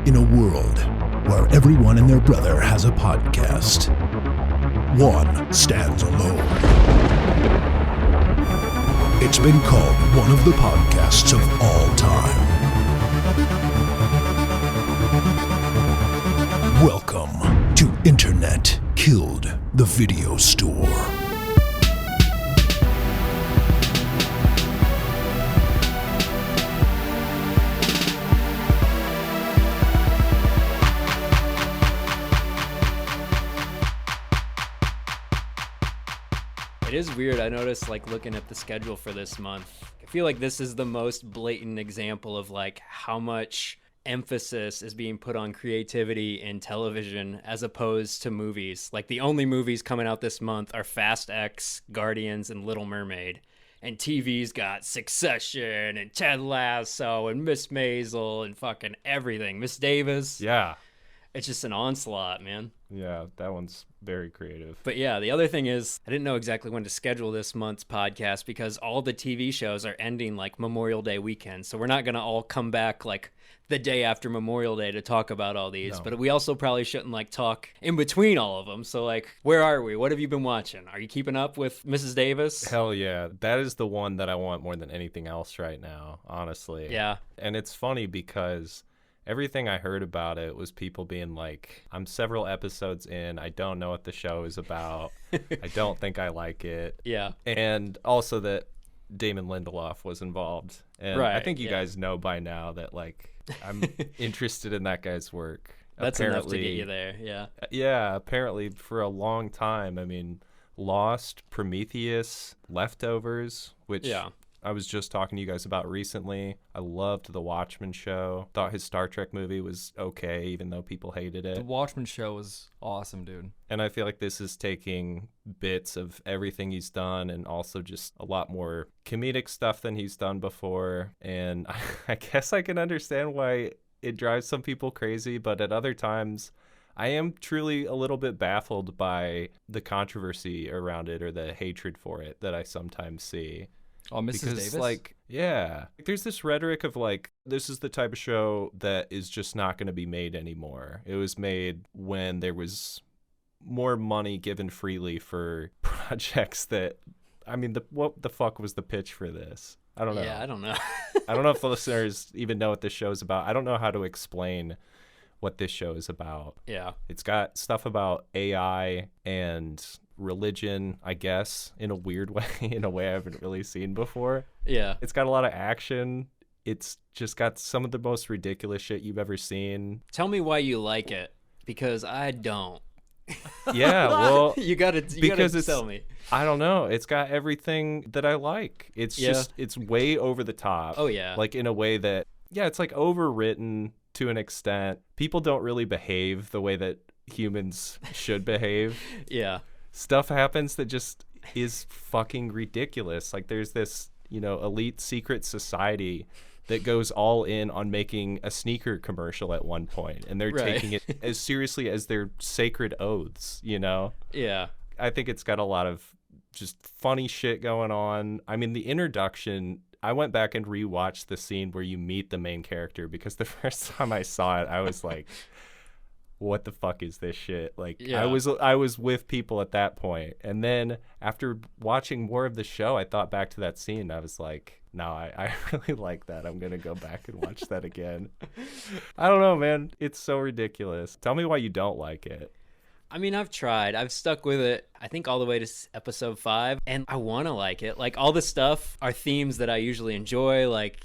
In a world where everyone and their brother has a podcast, one stands alone. It's been called one of the podcasts of all time. Welcome to Internet Killed the Video Store. It is weird. I noticed, like, looking at the schedule for this month, I feel like this is the most blatant example of, like, how much emphasis is being put on creativity in television as opposed to movies. Like, the only movies coming out this month are Fast X, Guardians, and Little Mermaid. And TV's got Succession and Ted Lasso and Miss Maisel and fucking everything. Miss Davis. Yeah. It's just an onslaught, man. Yeah, that one's very creative. But yeah, the other thing is, I didn't know exactly when to schedule this month's podcast because all the TV shows are ending like Memorial Day weekend. So we're not going to all come back like the day after Memorial Day to talk about all these. No. But we also probably shouldn't like talk in between all of them. So like, where are we? What have you been watching? Are you keeping up with Mrs. Davis? Hell yeah. That is the one that I want more than anything else right now, honestly. Yeah. And it's funny because everything I heard about it was people being like, I'm several episodes in. I don't know what the show is about. I don't think I like it. Yeah. And also that Damon Lindelof was involved. And right, I think you guys know by now that, like, I'm interested in that guy's work. That's enough to get you there, yeah. Yeah, apparently for a long time. I mean, Lost, Prometheus, Leftovers, which... Yeah. I was just talking to you guys about recently. I loved The Watchmen show. Thought his Star Trek movie was okay, even though people hated it. The Watchmen show was awesome, dude. And I feel like this is taking bits of everything he's done and also just a lot more comedic stuff than he's done before. And I guess I can understand why it drives some people crazy, but at other times, I am truly a little bit baffled by the controversy around it or the hatred for it that I sometimes see. Oh, Mrs. Davis? Like, yeah. There's this rhetoric of, like, this is the type of show that is just not going to be made anymore. It was made when there was more money given freely for projects that, I mean, what the fuck was the pitch for this? I don't know. Yeah, I don't know. I don't know if the listeners even know what this show is about. I don't know how to explain what this show is about. Yeah. It's got stuff about AI and religion, I guess, in a weird way, in a way I haven't really seen before. Yeah. It's got a lot of action. It's just got some of the most ridiculous shit you've ever seen. Tell me why you like it, because I don't. Yeah, well, you gotta tell me. I don't know. It's got everything that I like. It's just, it's way over the top. Oh, yeah. Like, in a way that, yeah, it's like overwritten to an extent. People don't really behave the way that humans should behave. Yeah. Stuff happens that just is fucking ridiculous. Like, there's this, elite secret society that goes all in on making a sneaker commercial at one point, and they're taking it as seriously as their sacred oaths, Yeah. I think it's got a lot of just funny shit going on. I mean, the introduction, I went back and rewatched the scene where you meet the main character, because the first time I saw it, I was like, what the fuck is this shit? Like, yeah. I was with people at that point. And then after watching more of the show, I thought back to that scene. I was like, no, I really like that. I'm going to go back and watch that again. I don't know, man. It's so ridiculous. Tell me why you don't like it. I mean, I've tried. I've stuck with it, I think, all the way to episode 5, and I want to like it. Like, all the stuff are themes that I usually enjoy. Like,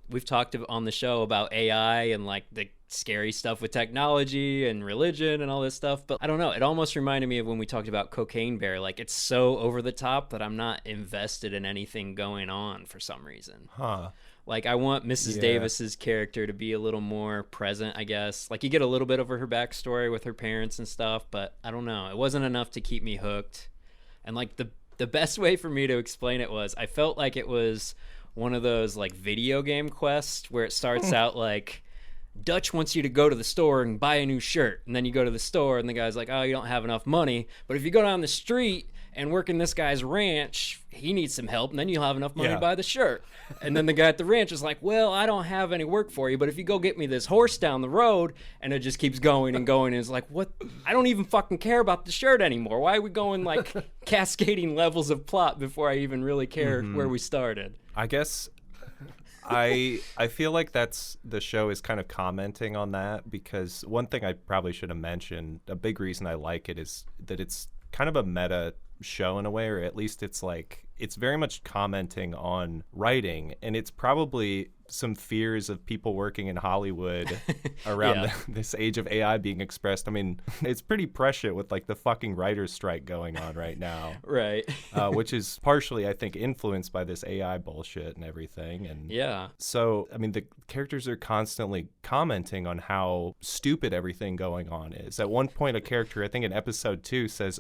we've talked on the show about AI and, like, the scary stuff with technology and religion and all this stuff. But I don't know. It almost reminded me of when we talked about Cocaine Bear. Like, it's so over the top that I'm not invested in anything going on for some reason. Huh. Like, I want Mrs. Davis's character to be a little more present, I guess. Like, you get a little bit of her backstory with her parents and stuff, but I don't know. It wasn't enough to keep me hooked. And, like, the best way for me to explain it was, I felt like it was one of those, like, video game quests where it starts out like, Dutch wants you to go to the store and buy a new shirt. And then you go to the store and the guy's like, oh, you don't have enough money. But if you go down the street and working this guy's ranch, he needs some help, and then you'll have enough money Yeah. to buy the shirt. And then the guy at the ranch is like, well, I don't have any work for you, but if you go get me this horse down the road, and it just keeps going and going, and it's like, what? I don't even fucking care about the shirt anymore. Why are we going like cascading levels of plot before I even really care where we started? I guess I feel like that's the show is kind of commenting on that, because one thing I probably should have mentioned, a big reason I like it is that it's kind of a meta show in a way, or at least it's very much commenting on writing, and it's probably some fears of people working in Hollywood around this age of AI being expressed. I mean, it's pretty prescient with like the fucking writer's strike going on right now. Right. Which is partially, I think, influenced by this AI bullshit and everything. And Yeah. so, I mean, the characters are constantly commenting on how stupid everything going on is. At one point, a character, I think in episode 2, says,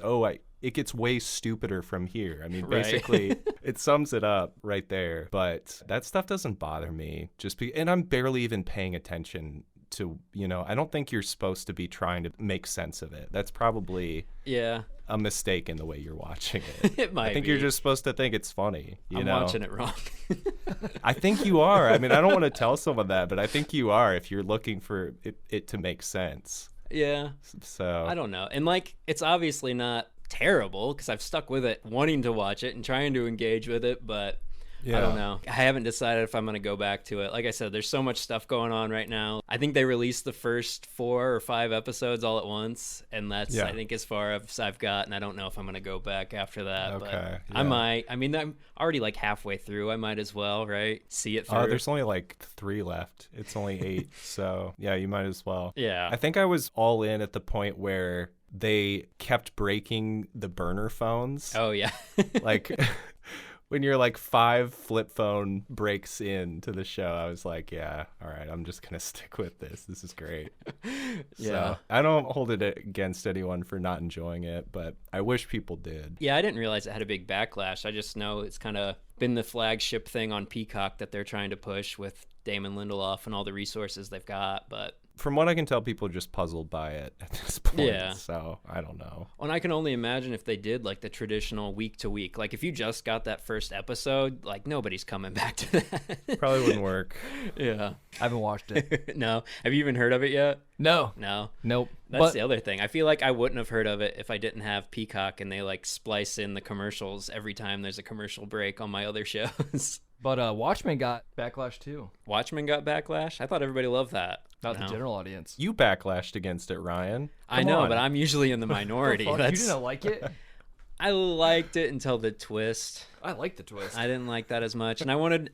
it gets way stupider from here. I mean, Right. basically, it sums it up right there. But that stuff doesn't bother me. And I'm barely even paying attention to, I don't think you're supposed to be trying to make sense of it. That's probably a mistake in the way you're watching it. It might I think be. you're just supposed to think it's funny. I'm watching it wrong. I think you are. I mean, I don't want to tell someone that, but I think you are if you're looking for it to make sense. Yeah. So I don't know. And like, it's obviously not terrible because I've stuck with it wanting to watch it and trying to engage with it, but I don't know. I haven't decided if I'm going to go back to it. Like I said, there's so much stuff going on right now. I think they released the first 4 or 5 episodes all at once, and that's, I think, as far as I've got, and I don't know if I'm going to go back after that. Okay, but I might. I mean, I'm already like halfway through. I might as well, right? See it through. There's only like 3 left. It's only 8. So, yeah, you might as well. Yeah. I think I was all in at the point where they kept breaking the burner phones. Oh, yeah. Like... When you're like 5 flip phone breaks into the show, I was like, yeah, all right, I'm just going to stick with this. This is great. So I don't hold it against anyone for not enjoying it, but I wish people did. Yeah, I didn't realize it had a big backlash. I just know it's kind of been the flagship thing on Peacock that they're trying to push with Damon Lindelof and all the resources they've got, but... From what I can tell, people are just puzzled by it at this point. Yeah. So I don't know. And I can only imagine if they did like the traditional week to week. Like if you just got that first episode, like nobody's coming back to that. Probably wouldn't work. Yeah. I haven't watched it. No. Have you even heard of it yet? No. Nope. That's the other thing. I feel like I wouldn't have heard of it if I didn't have Peacock and they like splice in the commercials every time there's a commercial break on my other shows. But Watchmen got backlash too. Watchmen got backlash? I thought everybody loved that. Not the general audience. You backlashed against it, Ryan. I know, but I'm usually in the minority. You didn't like it? I liked it until the twist. I liked the twist. I didn't like that as much. And I wanted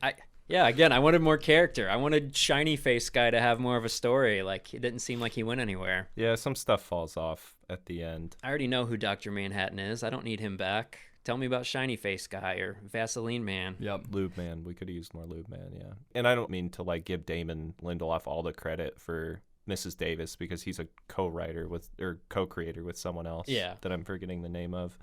more character. I wanted Shiny Face Guy to have more of a story. Like, it didn't seem like he went anywhere. Yeah, some stuff falls off at the end. I already know who Dr. Manhattan is. I don't need him back. Tell me about Shiny Face Guy or Vaseline Man. Yep. Lube Man. We could have used more Lube Man, yeah. And I don't mean to like give Damon Lindelof all the credit for Mrs. Davis because he's a co-writer or co-creator with someone else that I'm forgetting the name of.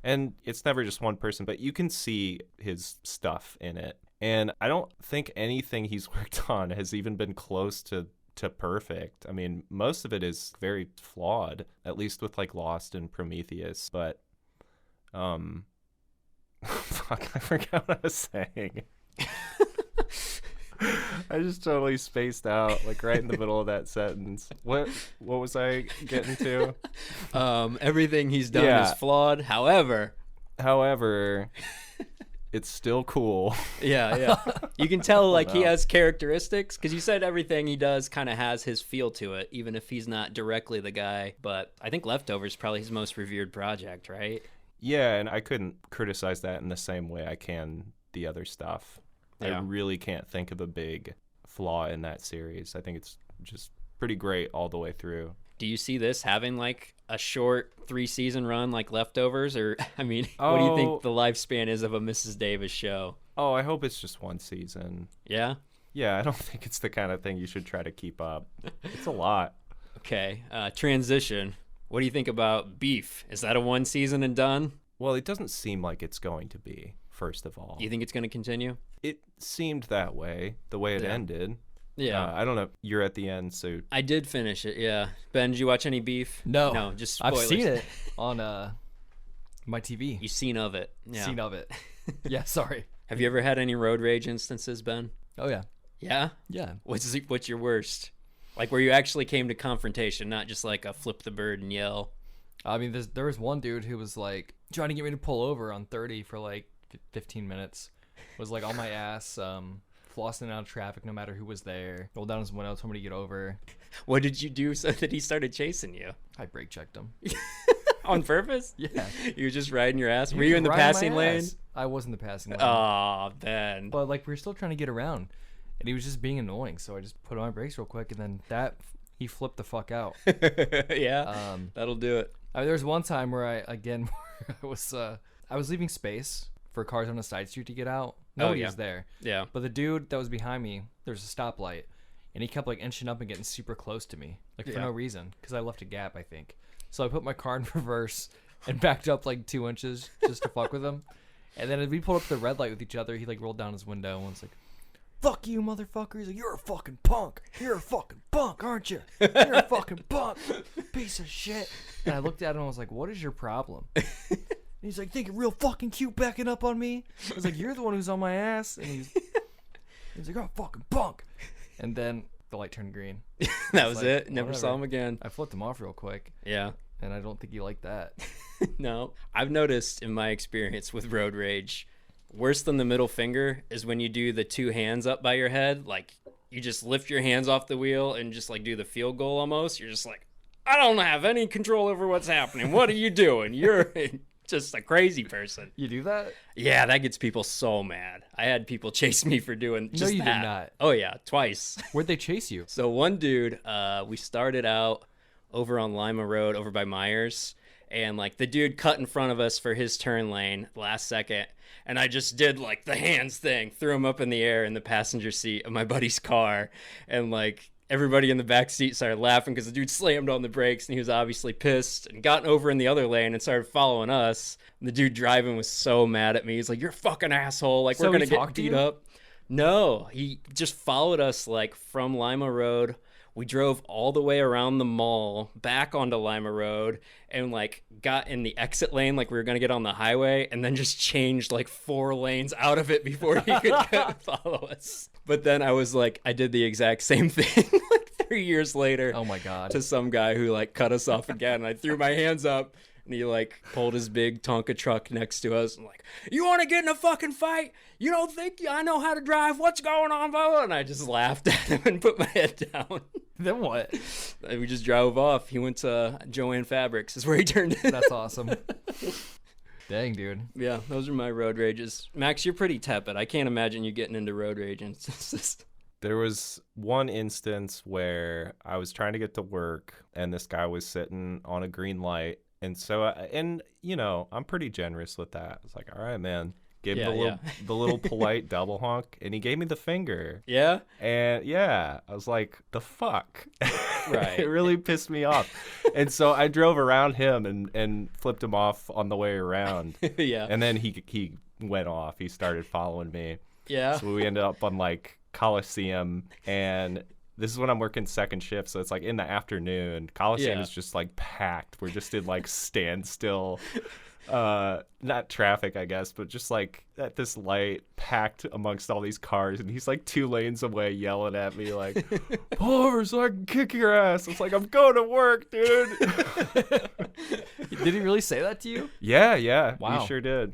And it's never just one person, but you can see his stuff in it. And I don't think anything he's worked on has even been close to perfect. I mean, most of it is very flawed, at least with like Lost and Prometheus, but fuck, I forgot what I was saying. I just totally spaced out, like right in the middle of that sentence. What was I getting to? Everything he's done is flawed. However, it's still cool. Yeah. You can tell like he has characteristics because you said everything he does kind of has his feel to it, even if he's not directly the guy. But I think Leftovers is probably his most revered project, right? Yeah, and I couldn't criticize that in the same way I can the other stuff. Yeah. I really can't think of a big flaw in that series. I think it's just pretty great all the way through. Do you see this having like a short 3-season run like Leftovers? Or, I mean, what do you think the lifespan is of a Mrs. Davis show? Oh, I hope it's just 1 season. Yeah? Yeah, I don't think it's the kind of thing you should try to keep up. It's a lot. Okay, transition. What do you think about Beef? Is that a 1 season and done? Well, it doesn't seem like it's going to be, first of all. You think it's going to continue? It seemed that way, the way it ended. Yeah. I don't know. You're at the end, so... I did finish it, yeah. Ben, did you watch any Beef? No. No, just spoilers. I've seen it on My TV. You seen of it. Yeah. Seen of it. Yeah, sorry. Have you ever had any road rage instances, Ben? Oh, yeah. Yeah? Yeah. What's your worst? Like where you actually came to confrontation, not just like a flip the bird and yell. I mean, there was one dude who was like trying to get me to pull over on 30 for like 15 minutes. Was like on my ass, flossing out of traffic no matter who was there. Rolled down his window, told me to get over. What did you do so that he started chasing you? I brake checked him. On purpose? Yeah. You were just riding your ass? Were He you was in the riding my passing lane? ass. I was in the passing lane. Oh, Ben. But like we were still trying to get around, and he was just being annoying. So I just put on my brakes real quick, and then he flipped the fuck out. Yeah, that'll do it. I mean, there was one time where I was leaving space for cars on a side street to get out. Nobody was there. Yeah. But the dude that was behind me, there was a stoplight, and he kept like inching up and getting super close to me, like for no reason, because I left a gap, I think. So I put my car in reverse and backed up like 2 inches just to fuck with him. And then as we pulled up to the red light with each other, he like rolled down his window and was like, "Fuck you, motherfucker." He's like, "You're a fucking punk. You're a fucking punk, aren't you? You're a fucking punk. Piece of shit." And I looked at him and I was like, "What is your problem?" And he's like, "Think you're real fucking cute backing up on me?" I was like, "You're the one who's on my ass." And he's like, "You're a fucking punk." And then the light turned green. That was like, it. Never whatever. saw him again. I flipped him off real quick. Yeah. And I don't think he liked that. No. I've noticed in my experience with road rage, worse than the middle finger is when you do the two hands up by your head. Like, you just lift your hands off the wheel and just, like, do the field goal almost. You're just like, I don't have any control over what's happening. What are you doing? You're just a crazy person. You do that? Yeah, that gets people so mad. I had people chase me for doing just No, you that. did not. Oh, yeah, twice. Where'd they chase you? So one dude, we started out over on Lima Road over by Myers, and like the dude cut in front of us for his turn lane last second, and I just did like the hands thing, threw him up in the air in the passenger seat of my buddy's car, and like everybody in the back seat started laughing because the dude slammed on the brakes and he was obviously pissed and got over in the other lane and started following us. And the dude driving was so mad at me. He's like, "You're a fucking asshole. Like, So we're he gonna get talked to beat you? up." No, he just followed us like from Lima Road. We drove all the way around the mall, back onto Lima Road, and like got in the exit lane like we were gonna get on the highway, and then just changed like 4 lanes out of it before he could follow us. But then I was like, I did the exact same thing like 3 years later. Oh my God. To some guy who like cut us off again, and I threw my hands up. And he like pulled his big Tonka truck next to us and like, "You want to get in a fucking fight? You don't think I know how to drive? What's going on, bro?" And I just laughed at him and put my head down. Then what? And we just drove off. He went to Joanne Fabrics is where he turned in. That's awesome. Dang, dude. Yeah, those are my road rages. Max, you're pretty tepid. I can't imagine you getting into road rage instances. There was one instance where I was trying to get to work and this guy was sitting on a green light. And so, and you know, I'm pretty generous with that. It's like, all right, man, give him the little polite double honk. And he gave me the finger. Yeah? And yeah, I was like, the fuck? Right. It really pissed me off. And so I drove around him and flipped him off on the way around. Yeah. And then he went off. He started following me. Yeah. So we ended up on like Coliseum, and this is when I'm working second shift, so it's like in the afternoon. Coliseum is just like packed. We're just in like standstill, not traffic, I guess, but just like at this light, packed amongst all these cars, and he's like 2 lanes away yelling at me like, "Pull over so I can kick your ass." It's like, I'm going to work, dude. Did he really say that to you? Yeah. Wow. He sure did.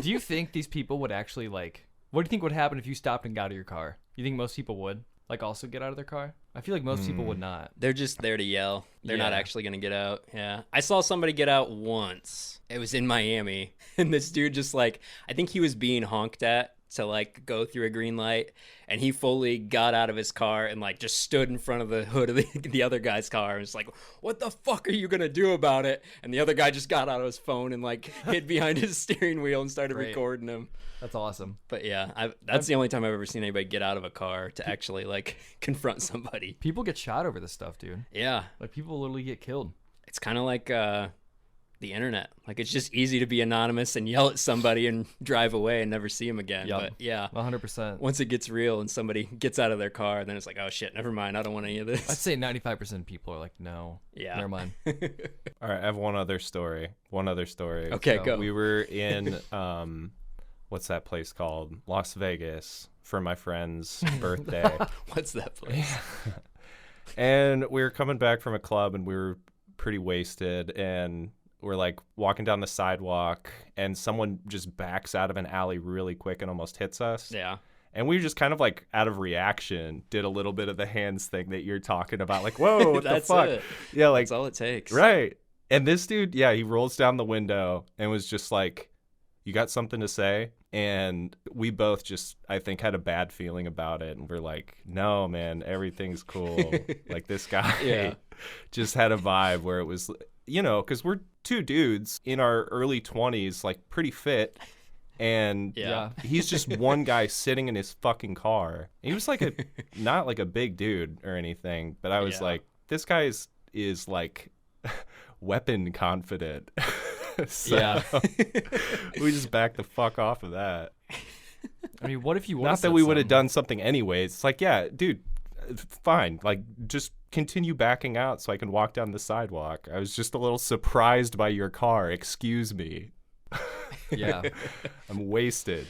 Do you think these people would actually like, what do you think would happen if you stopped and got out of your car? You think most people would like also get out of their car? I feel like most people would not. They're just there to yell. They're not Yeah. actually going to get out. Yeah. I saw somebody get out once. It was in Miami. And this dude just like, I think he was being honked at to like go through a green light. And he fully got out of his car and like just stood in front of the hood of the other guy's car. And was like, "What the fuck are you going to do about it?" And the other guy just got out of his phone and like hid behind his steering wheel and started Great. recording him. That's awesome. But yeah, that's the only time I've ever seen anybody get out of a car to actually like confront somebody. People get shot over this stuff, dude. Yeah. Like people literally get killed. It's kind of like the internet. Like, it's just easy to be anonymous and yell at somebody and drive away and never see them again. Yep. But yeah, 100%. once it gets real and somebody gets out of their car, then it's like, oh shit, never mind. I don't want any of this. I'd say 95% of people are like, no. Yeah. Never mind. All right, I have one other story. Okay, So, go. We were in what's that place called? Las Vegas for my friend's birthday. What's that place? And we were coming back from a club and we were pretty wasted, and we're like walking down the sidewalk and someone just backs out of an alley really quick and almost hits us. Yeah. And we just kind of like out of reaction did a little bit of the hands thing that you're talking about. Like, whoa, what the That's fuck? it. Yeah, like That's all it takes. right. And this dude, yeah, he rolls down the window and was just like, you got something to say? And we both just, I think, had a bad feeling about it. And we're like, no, man, everything's cool. Like, this guy just had a vibe where it was, you know, because we're two dudes in our early 20s, like pretty fit. And Yeah. he's just one guy sitting in his fucking car. He was like not like a big dude or anything, but I was Yeah. like, this guy is like weapon confident. So Yeah. we just backed the fuck off of that. I mean, what if you Not that we would have done something anyways. It's like, yeah, dude, fine. Like, just continue backing out so I can walk down the sidewalk. I was just a little surprised by your car. Excuse me. Yeah. I'm wasted.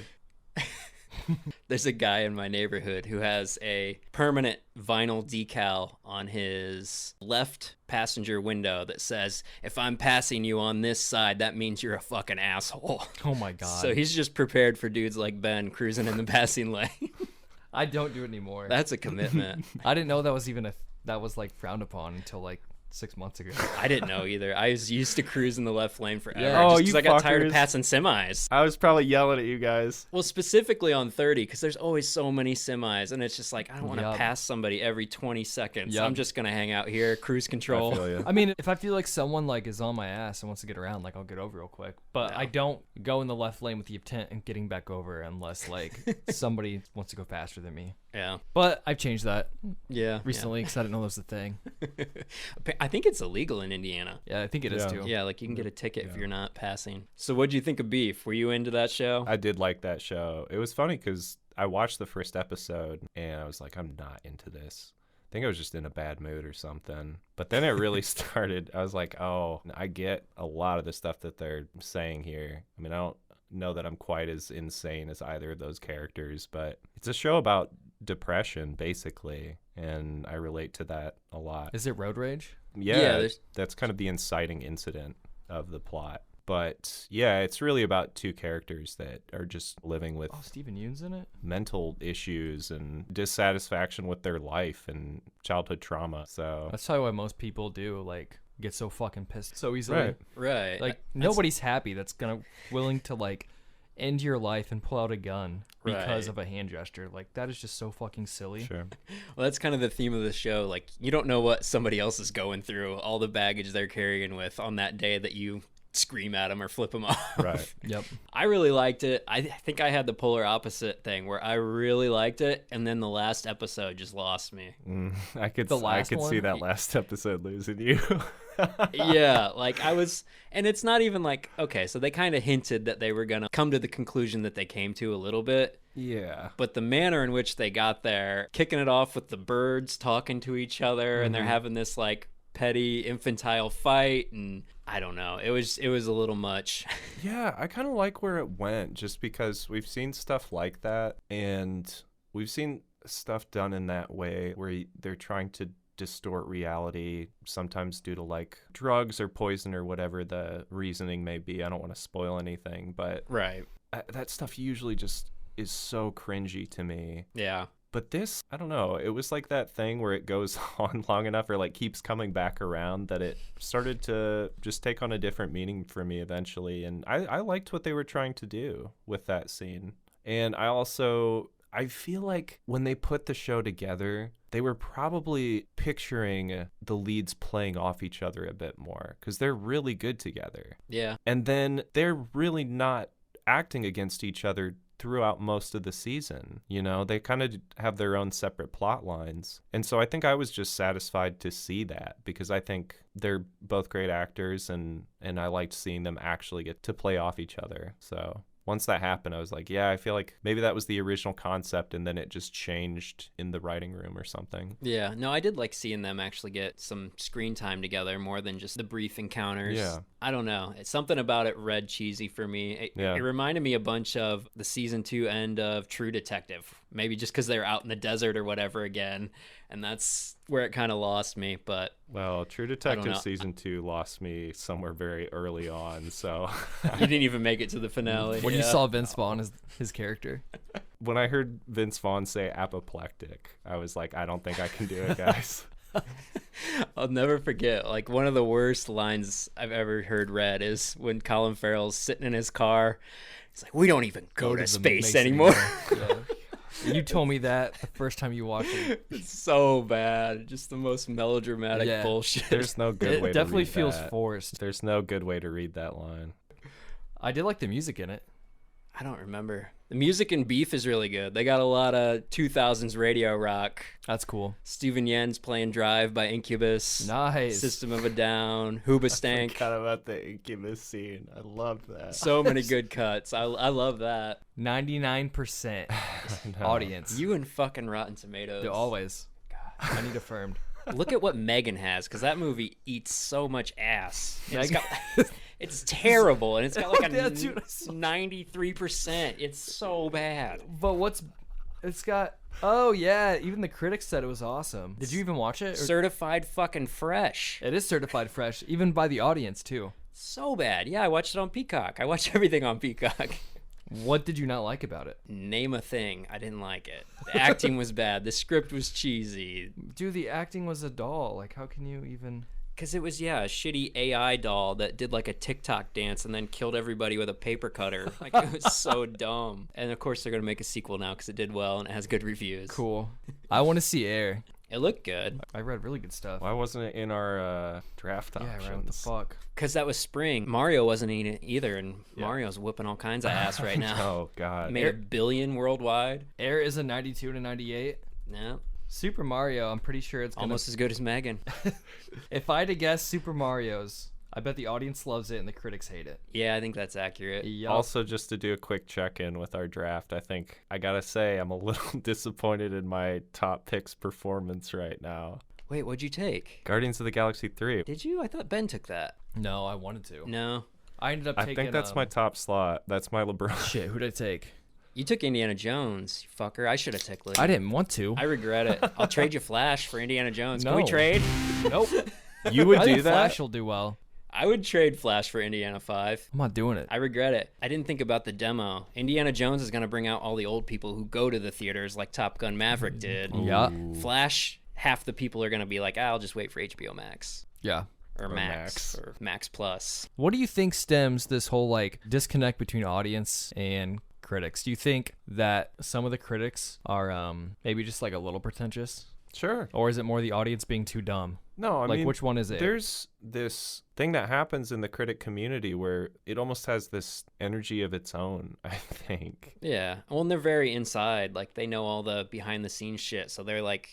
There's a guy in my neighborhood who has a permanent vinyl decal on his left passenger window that says, if I'm passing you on this side, that means you're a fucking asshole. Oh my God. So he's just prepared for dudes like Ben cruising in the passing lane. I don't do it anymore. That's a commitment. I didn't know that was even that was like frowned upon until like 6 months ago. I didn't know either. I was used to cruise in the left lane forever. Yeah. Oh, just 'cause you I got tired of fuckers. passing semis. I was probably yelling at you guys. Well, specifically on 30, because there's always so many semis, and it's just like, I don't want to Yup. pass somebody every 20 seconds. Yup. I'm just going to hang out here, cruise control. I feel you. I mean, if I feel like someone like is on my ass and wants to get around, like I'll get over real quick. But Yeah. I don't go in the left lane with the intent of getting back over unless like somebody wants to go faster than me. Yeah. But I've changed that Yeah. recently because I didn't know that was a thing. I think it's illegal in Indiana. Yeah, I think it is Yeah. too. Yeah, like you can get a ticket if you're not passing. So what'd you think of Beef? Were you into that show? I did like that show. It was funny because I watched the first episode and I was like, I'm not into this. I think I was just in a bad mood or something. But then it really started. I was like, oh, I get a lot of the stuff that they're saying here. I mean, I don't know that I'm quite as insane as either of those characters, but it's a show about depression, basically. And I relate to that a lot. Is it road rage? Yeah, there's- that's kind of the inciting incident of the plot. But yeah, it's really about two characters that are just living with Oh, Stephen Yeun's in it? mental issues and dissatisfaction with their life and childhood trauma. So That's probably why most people do, like, get so fucking pissed so easily. right. Right. Like, nobody's happy that's willing to, like, end your life and pull out a gun because Right. of a hand gesture. Like, that is just so fucking silly. Sure. Well, that's kind of the theme of the show. Like, you don't know what somebody else is going through, all the baggage they're carrying with on that day that you scream at them or flip them off. Right. Yep. I really liked it. I think I had the polar opposite thing where I really liked it, and then the last episode just lost me. I could The I last could see one? that last episode losing you. Yeah, like I was, and it's not even like, okay, so they kind of hinted that they were going to come to the conclusion that they came to a little bit. Yeah. But the manner in which they got there, kicking it off with the birds talking to each other, and they're having this like petty infantile fight, and I don't know, it was a little much. Yeah, I kind of like where it went just because we've seen stuff like that and we've seen stuff done in that way where they're trying to distort reality, sometimes due to like drugs or poison or whatever the reasoning may be. I don't want to spoil anything, but Right. that stuff usually just is so cringy to me. Yeah. But this, I don't know, it was like that thing where it goes on long enough or like keeps coming back around that it started to just take on a different meaning for me eventually. And I liked what they were trying to do with that scene. And I feel like when they put the show together, they were probably picturing the leads playing off each other a bit more because they're really good together. Yeah. And then they're really not acting against each other throughout most of the season. You know, they kind of have their own separate plot lines. And so I think I was just satisfied to see that, because I think they're both great actors, and I liked seeing them actually get to play off each other. So once that happened, I was like, yeah, I feel like maybe that was the original concept, and then it just changed in the writing room or something. Yeah, no, I did like seeing them actually get some screen time together more than just the brief encounters. Yeah. I don't know. It's something about it read cheesy for me. It reminded me a bunch of the season 2 end of True Detective. Maybe just because they're out in the desert or whatever again. And that's where it kind of lost me. But well, True Detective season 2 lost me somewhere very early on. So you didn't even make it to the finale. When you saw Vince Vaughn as his character. When I heard Vince Vaughn say apoplectic, I was like, I don't think I can do it, guys. I'll never forget, like, one of the worst lines I've ever heard read is when Colin Farrell's sitting in his car. He's like, we don't even go to space anymore. Yeah. You told me that the first time you watched it. It's so bad. Just the most melodramatic bullshit. There's no good way to read that. It definitely feels forced. There's no good way to read that line. I did like the music in it. I don't remember. The music in Beef is really good. They got a lot of 2000s radio rock. That's cool. Steven Yen's playing Drive by Incubus. Nice. System of a Down. Hoobastank. I forgot about the Incubus scene. I love that. So many good cuts. I love that. 99% audience. You and fucking Rotten Tomatoes. Always. God, I need affirmed. Look at what Megan has, because that movie eats so much ass. It's terrible, and it's got like a 93%. It's so bad. But it's got, oh yeah, even the critics said it was awesome. Did you even watch it? Certified fucking fresh. It is certified fresh, even by the audience too. So bad. Yeah, I watched it on Peacock. I watch everything on Peacock. What did you not like about it? Name a thing. I didn't like it. The acting was bad. The script was cheesy. Dude, the acting was a doll. Like, how can you even... Because it was, a shitty AI doll that did like a TikTok dance and then killed everybody with a paper cutter. Like, it was so dumb. And of course, they're going to make a sequel now because it did well and it has good reviews. Cool. I want to see Air. It looked good. I read really good stuff. Why wasn't it in our draft options? Yeah, right, what the fuck? Because that was spring. Mario wasn't in it either, and Mario's whooping all kinds of ass right now. Oh, God. Made $1 billion worldwide. Air is a 92 to 98. No. Super Mario, I'm pretty sure it's almost as good as Megan. If I had to guess, Super Mario's, I bet the audience loves it and the critics hate it. Yeah, I think that's accurate. Yep. Also, just to do a quick check-in with our draft, I think I gotta say I'm a little disappointed in my top picks performance right now. Wait, what'd you take? Guardians of the Galaxy 3. Did you? I thought Ben took that. No, I wanted to. No. I ended up taking... I think that's my top slot. That's my LeBron. Shit, who did I take? You took Indiana Jones, you fucker. I should have taken Lee. I didn't want to. I regret it. I'll trade you Flash for Indiana Jones. No. Can we trade? Nope. You would I do think that? Flash will do well. I would trade Flash for Indiana 5. I'm not doing it. I regret it. I didn't think about the demo. Indiana Jones is going to bring out all the old people who go to the theaters like Top Gun Maverick did. Yeah. Flash, half the people are going to be like, I'll just wait for HBO Max. Yeah. Or Max. Or Max Plus. What do you think stems this whole like disconnect between audience and critics? Do you think that some of the critics are maybe just like a little pretentious? Sure. Or is it more the audience being too dumb? No, I mean, mean, which one is it? There's this thing that happens in the critic community where it almost has this energy of its own, I think. Yeah. Well, and they're very inside. Like, they know all the behind-the-scenes shit. So they're like,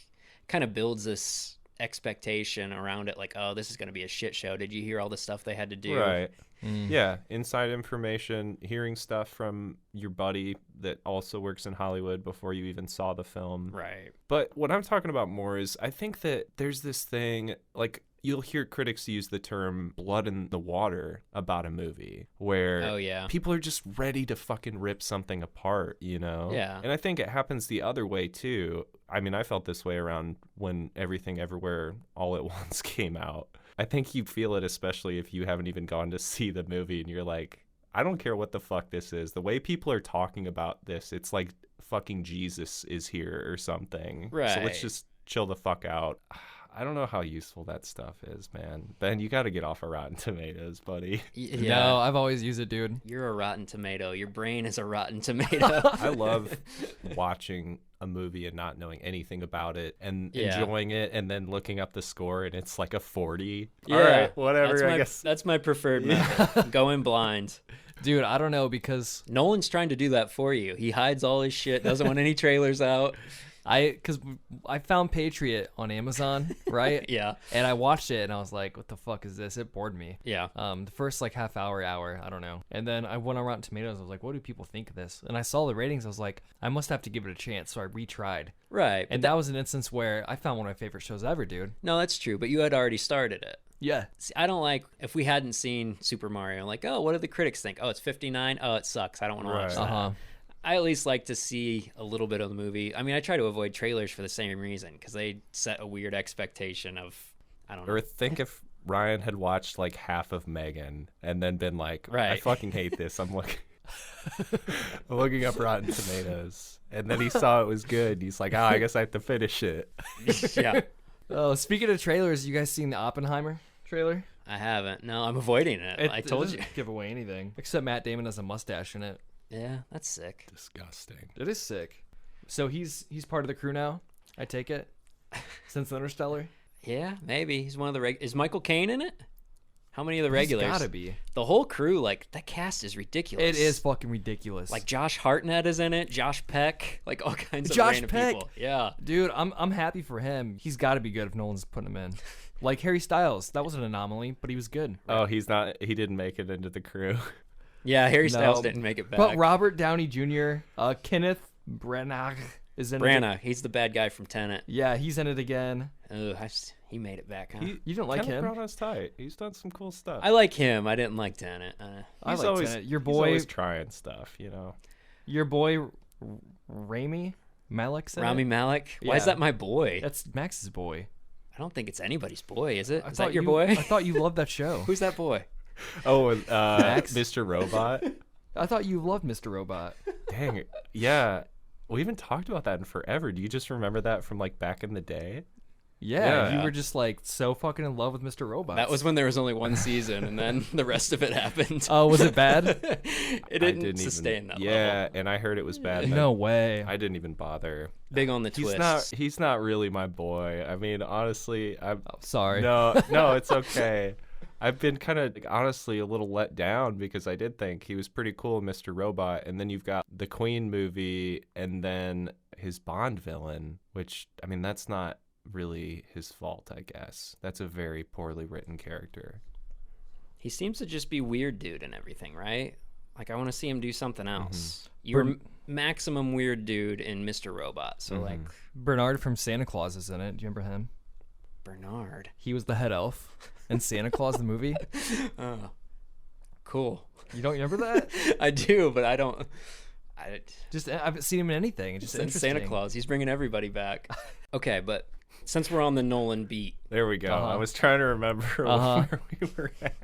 kind of builds this expectation around it. Like, oh, this is going to be a shit show. Did you hear all the stuff they had to do? Right. Yeah, inside information, hearing stuff from your buddy that also works in Hollywood before you even saw the film. Right. But what I'm talking about more is I think that there's this thing, like, you'll hear critics use the term blood in the water about a movie where people are just ready to fucking rip something apart, you know? Yeah. And I think it happens the other way too. I mean, I felt this way around when Everything Everywhere All at Once came out. I think you feel it especially if you haven't even gone to see the movie and you're like, I don't care what the fuck this is. The way people are talking about this, it's like fucking Jesus is here or something. Right. So let's just chill the fuck out. I don't know how useful that stuff is, man. Ben, you got to get off of Rotten Tomatoes, buddy. Yeah. No, I've always used it, dude. You're a rotten tomato. Your brain is a rotten tomato. I love watching a movie and not knowing anything about it and enjoying it, and then looking up the score and it's like a 40. Yeah, all right, whatever. I guess that's my preferred method. Going blind. Dude, I don't know, because Nolan's trying to do that for you. He hides all his shit, doesn't want any trailers out. I found Patriot on Amazon, right? Yeah. And I watched it and I was like, what the fuck is this? It bored me. Yeah. The first like half hour, I don't know. And then I went on Rotten Tomatoes. I was like, what do people think of this? And I saw the ratings. I was like, I must have to give it a chance. So I retried. Right. And that was an instance where I found one of my favorite shows ever, dude. No, that's true. But you had already started it. Yeah. See, I don't like, if we hadn't seen Super Mario, like, oh, what do the critics think? Oh, it's 59. Oh, it sucks. I don't want to watch that. Uh-huh. I at least like to see a little bit of the movie. I mean, I try to avoid trailers for the same reason, because they set a weird expectation of, I don't know. Or think if Ryan had watched like half of Megan and then been like, I fucking hate this. I'm looking up Rotten Tomatoes. And then he saw it was good. He's like, I guess I have to finish it. Yeah. Oh, speaking of trailers, you guys seen the Oppenheimer trailer? I haven't. No, I'm avoiding it. I told you. It doesn't give away anything. Except Matt Damon has a mustache in it. Yeah, that's sick. Disgusting. It is sick. So he's part of the crew now, I take it? Since Interstellar? Yeah, maybe. He's one of the Is Michael Caine in it? How many of the regulars? He's gotta be. The whole crew, like, that cast is ridiculous. It is fucking ridiculous. Like, Josh Hartnett is in it, Josh Peck, like, all kinds of Josh random Peck. people. Yeah. Dude, I'm happy for him. He's gotta be good if no one's putting him in. Like Harry Styles. That was an anomaly, but he was good. Oh, he didn't make it into the crew. Yeah, Harry Styles didn't make it back. But Robert Downey Jr., Kenneth Branagh is in it. Branagh, he's the bad guy from Tenet. Yeah, he's in it again. Oh, he made it back, huh? You don't like him? Kenneth Branagh's tight. He's done some cool stuff. I like him. I didn't like Tenet. I He's like always Tenet. Your He's boy, always trying stuff, you know. your boy, Rami Malek's in Rami it? Malek? Why Yeah. is that my boy? That's Max's boy. I don't think it's anybody's boy, is it? I Is thought that your you- boy? I thought you loved that show. Who's that boy? Oh, Max? Mr. Robot. I thought you loved Mr. Robot. Dang it. Yeah. We haven't talked about that in forever. Do you just remember that from like back in the day? Yeah, Yeah. you were just like so fucking in love with Mr. Robot. That was when there was only one season, and then the rest of it happened. Oh, was it bad? It didn't sustain that Yeah, level. and I heard it was bad. No way. I didn't even bother. Big on the twists. He's not really my boy. I mean, honestly, Sorry. No, it's okay. I've been kind of honestly a little let down because I did think he was pretty cool, Mr. Robot, and then you've got the Queen movie and then his Bond villain, which I mean that's not really his fault, I guess. That's a very poorly written character. He seems to just be weird dude and everything, right? Like, I want to see him do something else. You were maximum weird dude in Mr. Robot, so like Bernard from Santa Claus is in it. Do you remember him? Bernard. He was the head elf in Santa Claus the movie. Oh, cool. You don't remember that? I do, but I don't. I since interesting. Santa Claus, he's bringing everybody back. Okay, but since we're on the Nolan beat, There we go. I was trying to remember where we were at.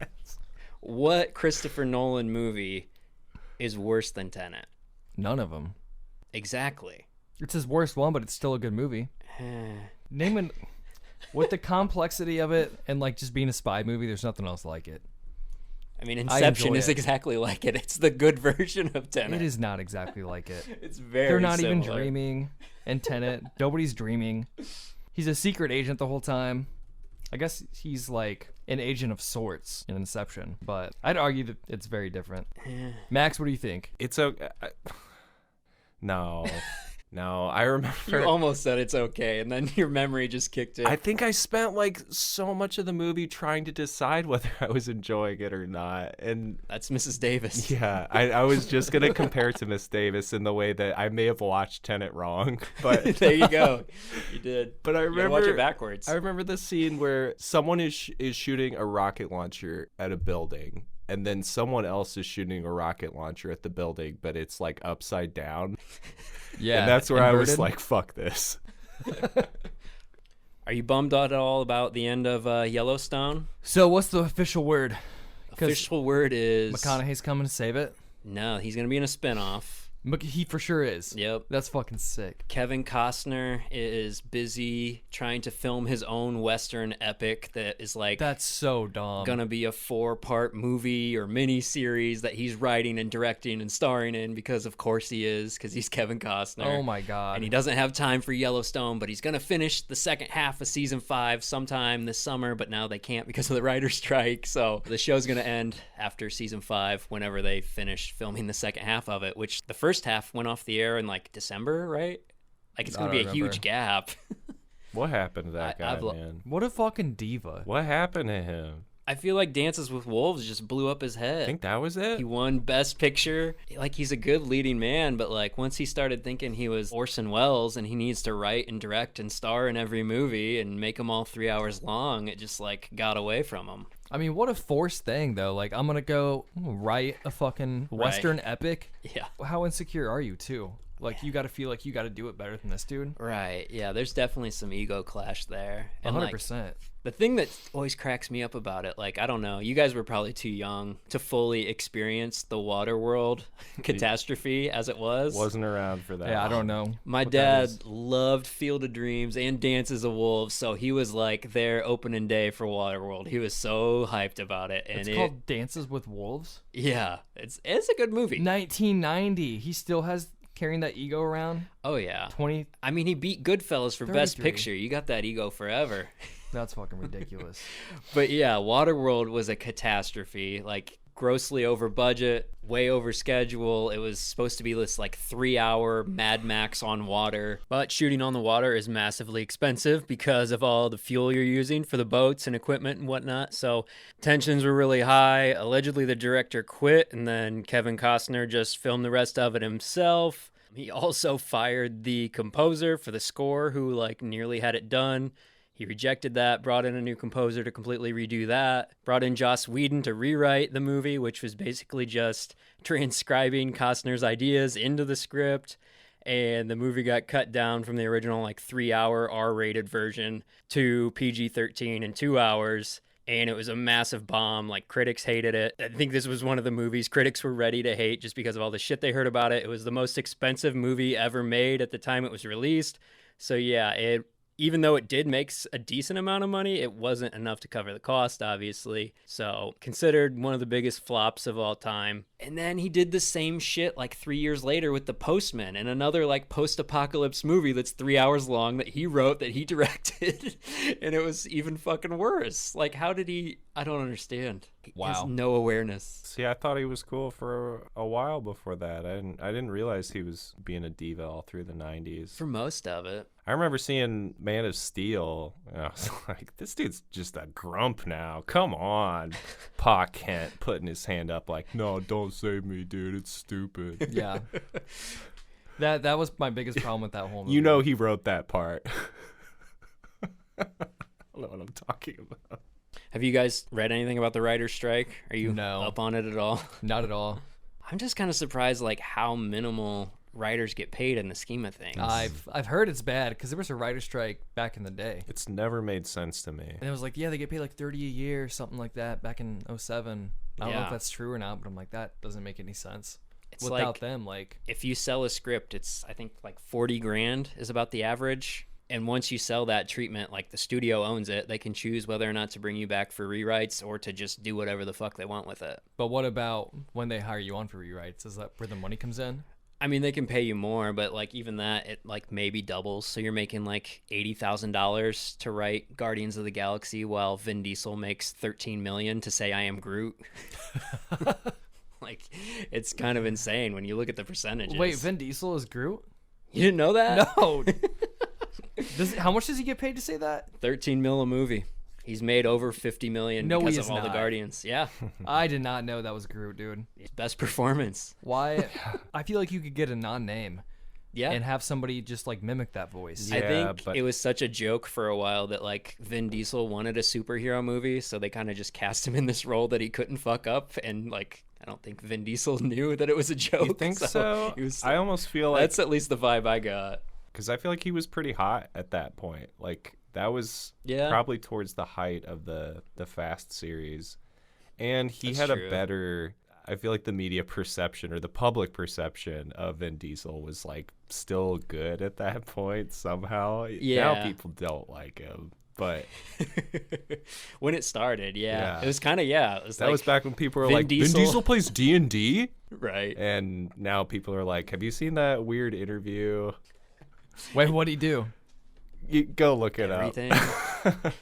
what Christopher Nolan movie is worse than Tenet? None of them. Exactly. It's his worst one, but it's still a good movie. Name an with the complexity of it and like just being a spy movie. There's nothing else like it. I mean, Inception enjoy is it. exactly like it. It's the good version of Tenet. It is not exactly like it. It's very They're not similar. even dreaming in Tenet. Nobody's dreaming. He's a secret agent the whole time. I guess he's like an agent of sorts in Inception, but I'd argue that it's very different. Max, what do you think? It's okay. No. I remember. You almost said it's okay, and then your memory just kicked in. I think I spent like so much of the movie trying to decide whether I was enjoying it or not. And That's Mrs. Davis. yeah, I was just going to compare to Miss Davis in the way that I may have watched Tenet wrong. But There you go. You did. But I You gotta remember watch it backwards. I remember the scene where someone is shooting a rocket launcher at a building, and then someone else is shooting a rocket launcher at the building, but it's like upside down. Yeah, And that's where I was inverted? like, fuck this. Are you bummed at all about the end of Yellowstone? So what's the official word? 'Cause Official word is McConaughey's coming to save it. no. He's gonna be in a spinoff. He for sure is. Yep. That's fucking sick. Kevin Costner is busy trying to film his own Western epic that is like That's so dumb. gonna be a 4-part movie or mini series that he's writing and directing and starring in, because of course he is, because he's Kevin Costner. Oh my god. And he doesn't have time for Yellowstone, but he's gonna finish the second half of season 5 sometime this summer, but now they can't because of the writer's strike. So the show's gonna end after season 5 whenever they finish filming the second half of it, which the first half went off the air in like December, right? Like it's gonna be a huge gap. What happened to that guy, man? What a fucking diva. What happened to him? I feel like Dances with Wolves just blew up his head. I think that was it. He won Best Picture. Like, he's a good leading man, but like once he started thinking he was Orson Welles and he needs to write and direct and star in every movie and make them all 3 hours long, it just like got away from him. I mean, what a forced thing, though. Like, I'm gonna write a fucking Western epic. Yeah. How insecure are you, too? Like, you gotta feel like you gotta do it better than this dude. Right. Yeah, there's definitely some ego clash there. And 100%. the thing that always cracks me up about it, like, I don't know, you guys were probably too young to fully experience the Waterworld catastrophe as it was. Wasn't around for that. Yeah, I don't know. My dad loved Field of Dreams and Dances of Wolves, so he was like there opening day for Waterworld. He was so hyped about it. And It's called Dances with Wolves? Yeah, it's a good movie. 1990. He still has carrying that ego around? Oh, yeah. 20. I mean, he beat Goodfellas for Best 33. Picture. You got that ego forever. That's fucking ridiculous. But yeah, Waterworld was a catastrophe. Like, grossly over budget, way over schedule. It was supposed to be this like 3-hour Mad Max on water, but shooting on the water is massively expensive because of all the fuel you're using for the boats and equipment and whatnot. So tensions were really high. Allegedly the director quit, and then Kevin Costner just filmed the rest of it himself. He also fired the composer for the score, who like nearly had it done. He rejected that, brought in a new composer to completely redo that, brought in Joss Whedon to rewrite the movie, which was basically just transcribing Costner's ideas into the script. And the movie got cut down from the original like 3-hour R-rated version to PG-13 in 2 hours. And it was a massive bomb. Like, critics hated it. I think this was one of the movies critics were ready to hate just because of all the shit they heard about it. It was the most expensive movie ever made at the time it was released. So yeah, even though it did make a decent amount of money, it wasn't enough to cover the cost, obviously. So considered one of the biggest flops of all time. And then he did the same shit like 3 years later with The Postman, and another like post-apocalypse movie that's 3 hours long that he wrote, that he directed. And it was even fucking worse. Like, how did he... I don't understand. He has no awareness. See, I thought he was cool for a while before that. I didn't realize he was being a diva all through the 90s. For most of it. I remember seeing Man of Steel, and I was like, this dude's just a grump now. Come on. Pa Kent putting his hand up like, no, don't save me, dude. It's stupid. Yeah. That was my biggest problem with that whole movie. You know he wrote that part. I don't know what I'm talking about. Have you guys read anything about the writer's strike? Are you No. up on it at all? Not at all. I'm just kind of surprised, like, how minimal writers get paid in the scheme of things. I've heard it's bad because there was a writer's strike back in the day. It's never made sense to me. And it was like, yeah, they get paid like $30 a year, something like that, back in 2007. I don't know if that's true or not, but I'm like, that doesn't make any sense. It's without like, them, like, if you sell a script, it's, I think, like 40 grand is about the average. And once you sell that treatment, like, the studio owns it. They can choose whether or not to bring you back for rewrites or to just do whatever the fuck they want with it. But what about when they hire you on for rewrites? Is that where the money comes in? I mean, they can pay you more, but like even that, it like maybe doubles. So you're making like $80,000 to write Guardians of the Galaxy, while Vin Diesel makes $13 million to say I am Groot. Like, it's kind of insane when you look at the percentages. Wait, Vin Diesel is Groot? You didn't know that? No. How much does he get paid to say that? 13 mil a movie. He's made over 50 million because of all the Guardians. Yeah. I did not know that was Groot, dude. His best performance. Why? I feel like you could get a non-name. Yeah. And have somebody just like mimic that voice. I think it was such a joke for a while that like Vin Diesel wanted a superhero movie, so they kind of just cast him in this role that he couldn't fuck up, and like I don't think Vin Diesel knew that it was a joke. You think so? I almost feel like that's at least the vibe I got. Because I feel like he was pretty hot at that point. Like that was probably towards the height of the Fast series, and he had a better. I feel like the media perception or the public perception of Vin Diesel was like still good at that point somehow. Yeah. Now people don't like him, but when it started, Yeah. it was kind of it was that like was back when people were Vin like, Diesel- Vin Diesel plays D&D? right. And now people are like, have you seen that weird interview? Wait, what'd he do? You go look it Everything. up.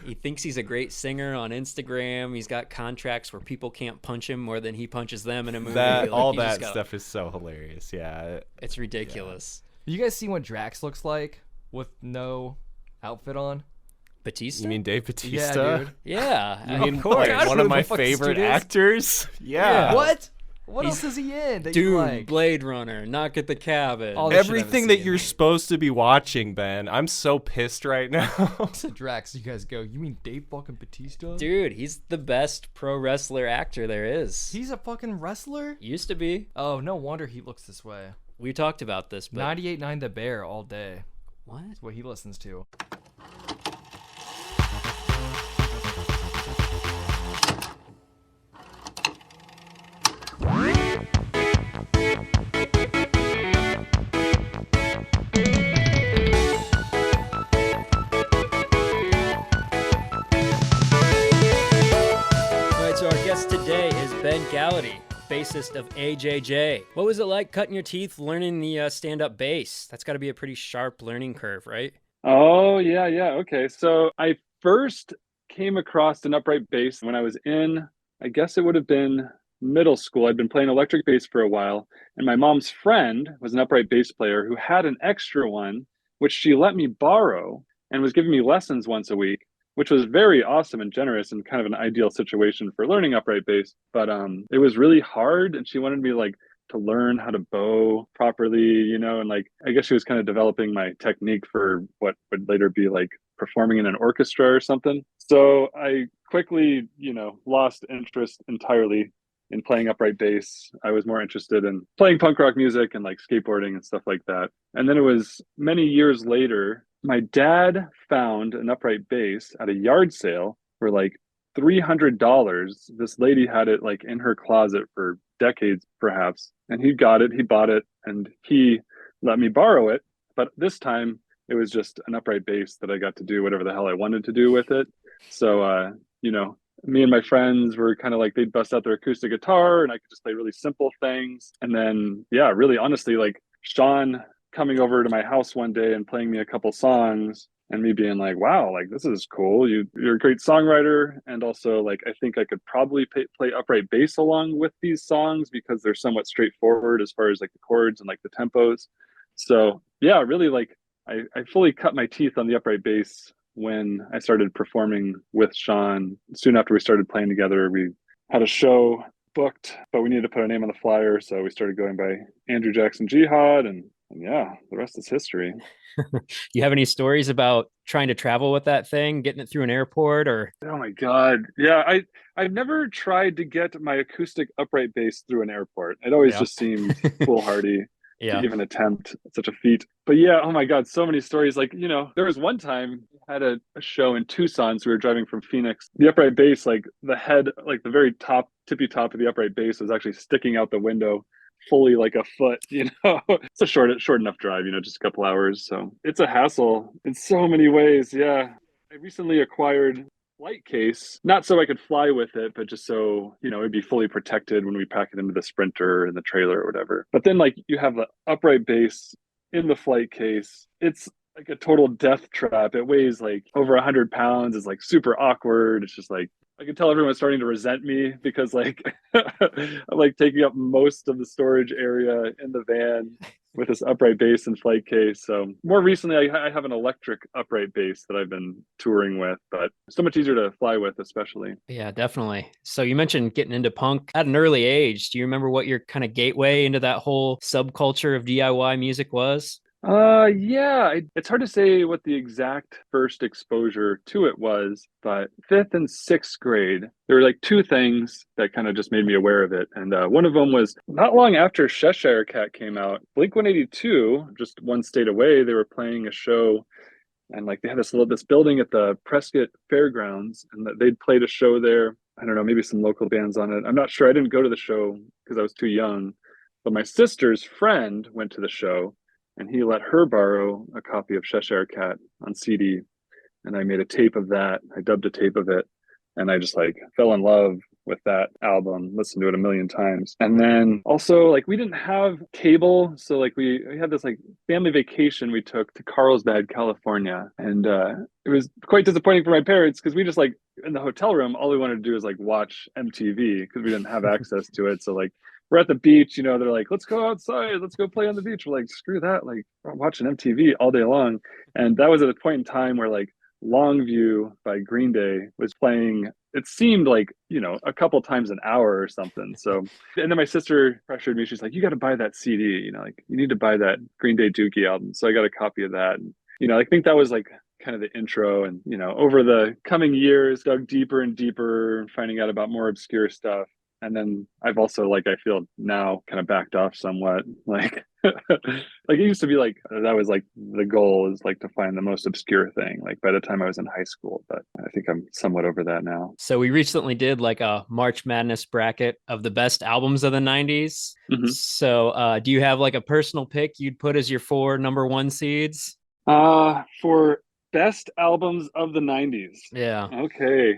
He thinks he's a great singer on Instagram. He's got contracts where people can't punch him more than he punches them in a movie. That Like, all you just that gotta- stuff is so hilarious. Yeah. It's ridiculous. You guys see what Drax looks like with no outfit on? Batista? You mean Dave Yeah, Bautista? dude. Yeah, You of mean course. like, one Who of the my fuck this favorite dude is? actors? Yeah. What? What He's else is he in that Dune, you like? Blade Runner, Knock at the Cabin. All the shit I Everything haven't that seen. you're supposed to be watching, Ben. I'm so pissed right now. To Drax, you guys go, you mean Dave fucking Bautista? Dude, he's the best pro wrestler actor there is. He's a fucking wrestler? Used to be. Oh, no wonder he looks this way. We talked about this, but 98.9 The Bear all day. what? That's what he listens to. All right, so our guest today is Ben Gallaty, bassist of AJJ. What was it like cutting your teeth learning the stand-up bass? That's got to be a pretty sharp learning curve, right? Oh, yeah. Okay. So I first came across an upright bass when I was in, I guess it would have been middle school. I'd been playing electric bass for a while, and my mom's friend was an upright bass player who had an extra one, which she let me borrow and was giving me lessons once a week, which was very awesome and generous and kind of an ideal situation for learning upright bass. But it was really hard, and she wanted me like to learn how to bow properly, you know, and like I guess she was kind of developing my technique for what would later be like performing in an orchestra or something. So I quickly, lost interest entirely in playing upright bass. I was more interested in playing punk rock music and like skateboarding and stuff like that. And then it was many years later, my dad found an upright bass at a yard sale for like $300. This lady had it like in her closet for decades, perhaps. And he got it, he bought it, and he let me borrow it. But this time it was just an upright bass that I got to do whatever the hell I wanted to do with it. So, me and my friends were kind of like, they'd bust out their acoustic guitar and I could just play really simple things. And then, yeah, really honestly, like Sean coming over to my house one day and playing me a couple songs and me being like, wow, like this is cool. You're a great songwriter. And also like, I think I could probably play upright bass along with these songs because they're somewhat straightforward as far as like the chords and like the tempos. So yeah, really like I fully cut my teeth on the upright bass when I started performing with Sean. Soon after we started playing together, we had a show booked, but we needed to put a name on the flyer. So we started going by Andrew Jackson Jihad, and yeah, the rest is history. You have any stories about trying to travel with that thing, getting it through an airport or? Oh my God. Yeah, I've never tried to get my acoustic upright bass through an airport. It always just seemed foolhardy. Yeah. To even attempt such a feat. But yeah, oh my God, so many stories. Like, there was one time I had a show in Tucson, so we were driving from Phoenix. The upright bass, like the head, like the very top, tippy top of the upright bass was actually sticking out the window fully like a foot, It's a short enough drive, just a couple hours. So it's a hassle in so many ways. Yeah. I recently acquired flight case, not so I could fly with it, but just so, it'd be fully protected when we pack it into the Sprinter and the trailer or whatever. But then like you have the upright bass in the flight case. It's like a total death trap. It weighs like over 100 pounds. It's like super awkward. It's just like, I could tell everyone's starting to resent me because like I'm like taking up most of the storage area in the van with this upright bass and flight case. So more recently, I have an electric upright bass that I've been touring with, but so much easier to fly with, especially. Yeah, definitely. So you mentioned getting into punk at an early age. Do you remember what your kind of gateway into that whole subculture of DIY music was? Yeah, it's hard to say what the exact first exposure to it was, but 5th and 6th grade, there were like two things that kind of just made me aware of it. And one of them was not long after Cheshire Cat came out, Blink-182, just one state away, they were playing a show. And like they had this building at the Prescott Fairgrounds, and they'd played a show there. I don't know, maybe some local bands on it. I'm not sure. I didn't go to the show because I was too young. But my sister's friend went to the show and he let her borrow a copy of Cheshire Cat on CD. And I made a tape of that. I dubbed a tape of it. And I just like fell in love with that album, listened to it a million times. And then also like we didn't have cable. So like we had this like family vacation we took to Carlsbad, California. And it was quite disappointing for my parents because we just like in the hotel room, all we wanted to do is like watch MTV because we didn't have access to it. So like we're at the beach, they're like, let's go outside, let's go play on the beach. We're like, screw that, like we're watching MTV all day long. And that was at a point in time where like Longview by Green Day was playing, it seemed like, a couple times an hour or something. So, and then my sister pressured me. She's like, you got to buy that CD, like you need to buy that Green Day Dookie album. So I got a copy of that. And, I think that was like kind of the intro. And, over the coming years, dug deeper and deeper, finding out about more obscure stuff. And then I've also, like, I feel now kind of backed off somewhat. Like, like it used to be like, that was like the goal is like to find the most obscure thing, like by the time I was in high school. But I think I'm somewhat over that now. So we recently did like a March Madness bracket of the best albums of the 90s. Mm-hmm. So do you have like a personal pick you'd put as your 4 number 1 seeds? For best albums of the 90s. Yeah. Okay.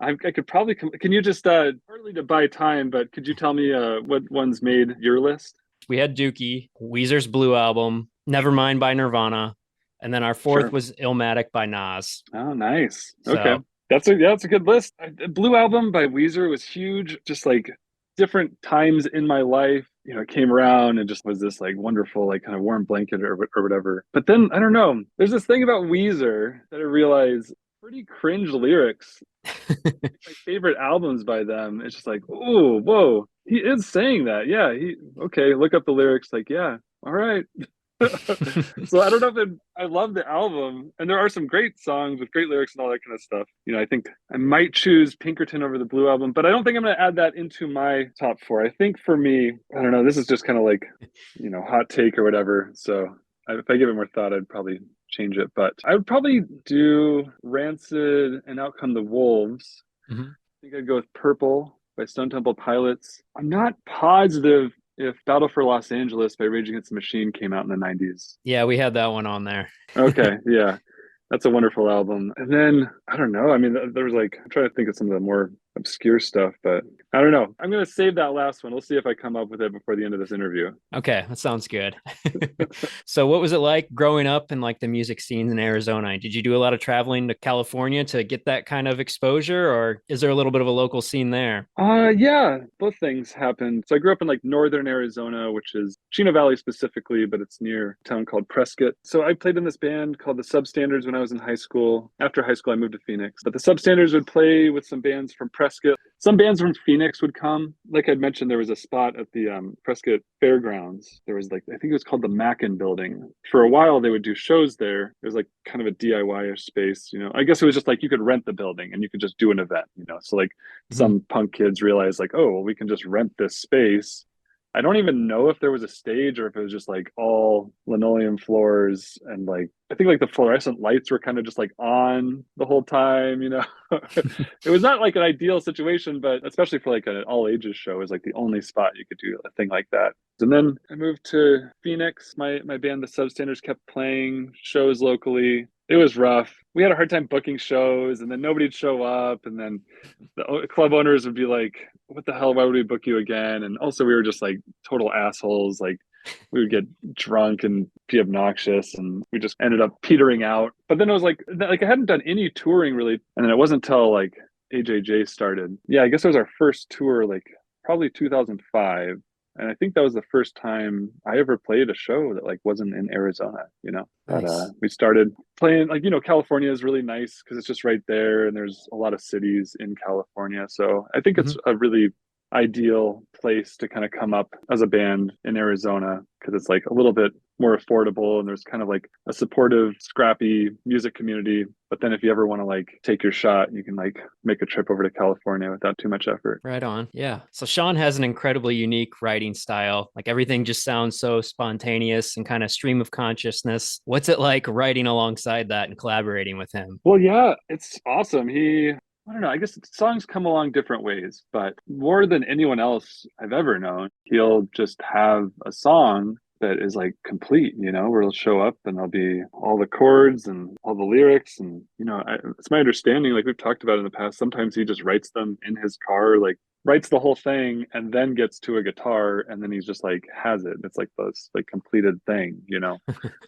I could probably can you just partly to buy time, but could you tell me what ones made your list? We had Dookie, Weezer's Blue Album, Nevermind by Nirvana, and then our 4th was Illmatic by Nas. Oh, nice. Okay. That's a good list. Blue Album by Weezer was huge. Just like different times in my life, it came around and just was this like wonderful, like kind of warm blanket or whatever. But then I don't know, there's this thing about Weezer that I realized pretty cringe lyrics. My favorite albums by them, it's just like, oh, whoa, he is saying that. Yeah, okay, look up the lyrics, like, yeah, all right. So I don't know if I love the album, and there are some great songs with great lyrics and all that kind of stuff. I think I might choose Pinkerton over the Blue Album, but I don't think I'm going to add that into my top 4. I think for me, I don't know, this is just kind of like, hot take or whatever. So if I give it more thought, I'd probably change it, but I would probably do Rancid and Out Come the Wolves. Mm-hmm. I think I'd go with Purple by Stone Temple Pilots. I'm not positive if Battle for Los Angeles by Rage Against the Machine came out in the 90s. Yeah, we had that one on there. Okay, yeah. That's a wonderful album. And then, I don't know, I mean, there was like, I'm trying to think of some of the more obscure stuff, but I don't know. I'm going to save that last one. We'll see if I come up with it before the end of this interview. Okay, that sounds good. So what was it like growing up in like the music scenes in Arizona? Did you do a lot of traveling to California to get that kind of exposure, or is there a little bit of a local scene there? Yeah, both things happened. So I grew up in like northern Arizona, which is Chino Valley specifically, but it's near a town called Prescott. So I played in this band called the Substandards when I was in high school. After high school, I moved to Phoenix. But the Substandards would play with some bands from Prescott. Some bands from Phoenix would come. Like I'd mentioned, there was a spot at the Prescott Fairgrounds. There was like, I think it was called the Mackin Building. For a while, they would do shows there. It was like kind of a DIY-ish space, I guess it was just like you could rent the building and you could just do an event, So like some punk kids realized like, oh, well, we can just rent this space. I don't even know if there was a stage or if it was just like all linoleum floors and like I think like the fluorescent lights were kind of just like on the whole time, It was not like an ideal situation, but especially for like an all ages show, it was like the only spot you could do a thing like that. And then I moved to Phoenix. My band, the Substandards, kept playing shows locally. It was rough. We had a hard time booking shows, and then nobody'd show up. And then the club owners would be like, what the hell, why would we book you again? And also we were just like total assholes. Like we would get drunk and be obnoxious, and we just ended up petering out. But then it was like I hadn't done any touring really. And then it wasn't until like AJJ started. Yeah, I guess it was our first tour, like probably 2005. And I think that was the first time I ever played a show that like wasn't in Arizona, Nice. But we started playing like, California is really nice because it's just right there. And there's a lot of cities in California. So I think it's a really ideal place to kind of come up as a band in Arizona because it's like a little bit more affordable and there's kind of like a supportive, scrappy music community. But then if you ever want to like take your shot, you can like make a trip over to California without too much effort. Right on. Yeah. So Sean has an incredibly unique writing style. Like everything just sounds so spontaneous and kind of stream of consciousness. What's it like writing alongside that and collaborating with him? Well, yeah, it's awesome. I don't know. I guess songs come along different ways, but more than anyone else I've ever known, he'll just have a song that is like complete, where he'll show up and there'll be all the chords and all the lyrics. And, it's my understanding, like we've talked about in the past, sometimes he just writes them in his car, like writes the whole thing and then gets to a guitar and then he's just like has it. It's like this like completed thing,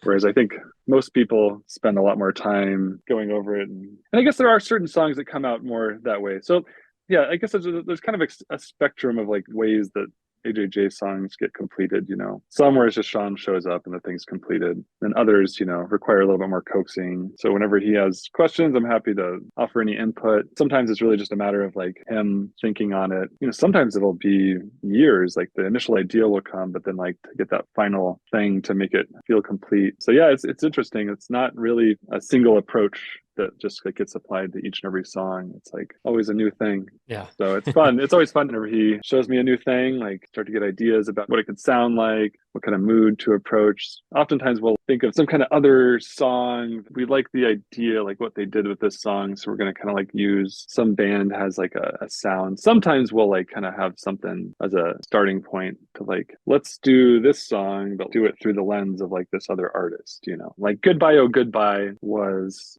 Whereas I think most people spend a lot more time going over it. And I guess there are certain songs that come out more that way. So yeah, I guess there's kind of a spectrum of like ways that AJJ songs get completed, Some where it's just Sean shows up and the thing's completed. And others, require a little bit more coaxing. So whenever he has questions, I'm happy to offer any input. Sometimes it's really just a matter of like him thinking on it. Sometimes it'll be years, like the initial idea will come, but then like to get that final thing to make it feel complete. So yeah, it's interesting. It's not really a single approach that just like gets applied to each and every song. It's like always a new thing. Yeah. So it's fun. It's always fun whenever he shows me a new thing, like start to get ideas about what it could sound like, what kind of mood to approach. Oftentimes we'll think of some kind of other song. We like the idea, like what they did with this song. So we're going to kind of like use some band has like a sound. Sometimes we'll like kind of have something as a starting point to like, let's do this song, but do it through the lens of like this other artist, like Goodbye, Oh Goodbye was,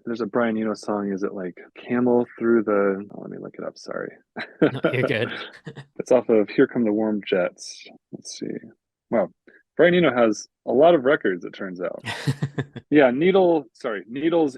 there's a Brian Eno song. Is it like Camel Through the, let me look it up. Sorry. No, you're good. It's off of Here Come the Warm Jets. Let's see. Wow. Brian Eno has a lot of records, it turns out. Yeah, Needles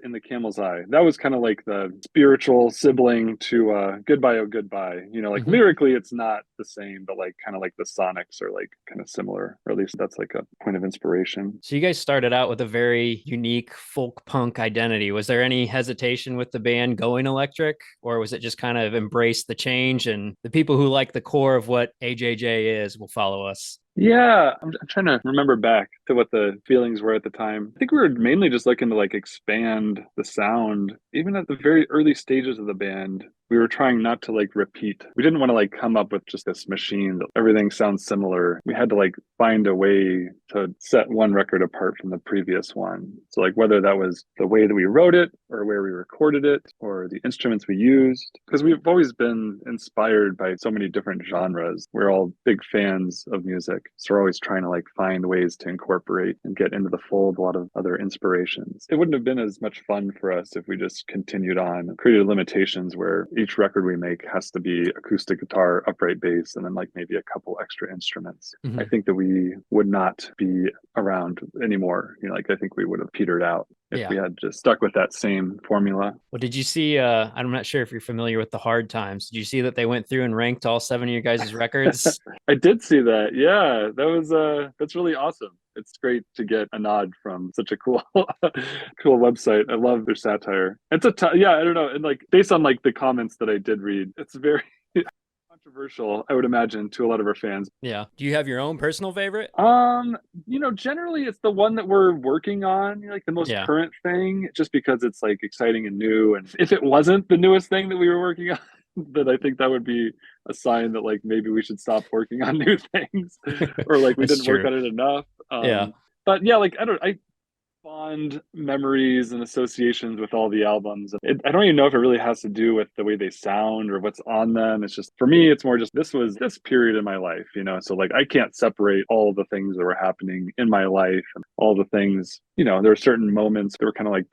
in the Camel's Eye. That was kind of like the spiritual sibling to Goodbye, Oh Goodbye. Like lyrically it's not the same, but like kind of like the sonics are like kind of similar, or at least that's like a point of inspiration. So you guys started out with a very unique folk punk identity. Was there any hesitation with the band going electric, or was it just kind of embrace the change and the people who like the core of what AJJ is will follow us? Yeah, I'm trying to remember back to what the feelings were at the time. I think we were mainly just looking to like expand the sound. Even at the very early stages of the band, we were trying not to like repeat. We didn't want to like come up with just this machine that everything sounds similar. We had to like find a way to set one record apart from the previous one. So like whether that was the way that we wrote it or where we recorded it or the instruments we used, because we've always been inspired by so many different genres. We're all big fans of music. So we're always trying to like find ways to incorporate and get into the fold a lot of other inspirations. It wouldn't have been as much fun for us if we just continued on, created limitations where each record we make has to be acoustic guitar, upright bass, and then like maybe a couple extra instruments. I think that we would not be around anymore. Like I think we would have petered out if we had just stuck with that same formula. Well, did you see, I'm not sure if you're familiar with the Hard Times. Did you see that they went through and ranked all 7 of your guys' records? I did see that. Yeah, that was, that's really awesome. It's great to get a nod from such a cool, cool website. I love their satire. It's yeah, I don't know. And like based on like the comments that I did read, it's very controversial, I would imagine, to a lot of our fans. Yeah. Do you have your own personal favorite? Generally it's the one that we're working on, like the most current thing, just because it's like exciting and new. And if it wasn't the newest thing that we were working on, then I think that would be a sign that like maybe we should stop working on new things or like we didn't work on it enough. But yeah, like I fond memories and associations with all the albums. I don't even know if it really has to do with the way they sound or what's on them. It's just, for me, it's more just this was this period in my life, so like I can't separate all the things that were happening in my life and all the things, there were certain moments that were kind of like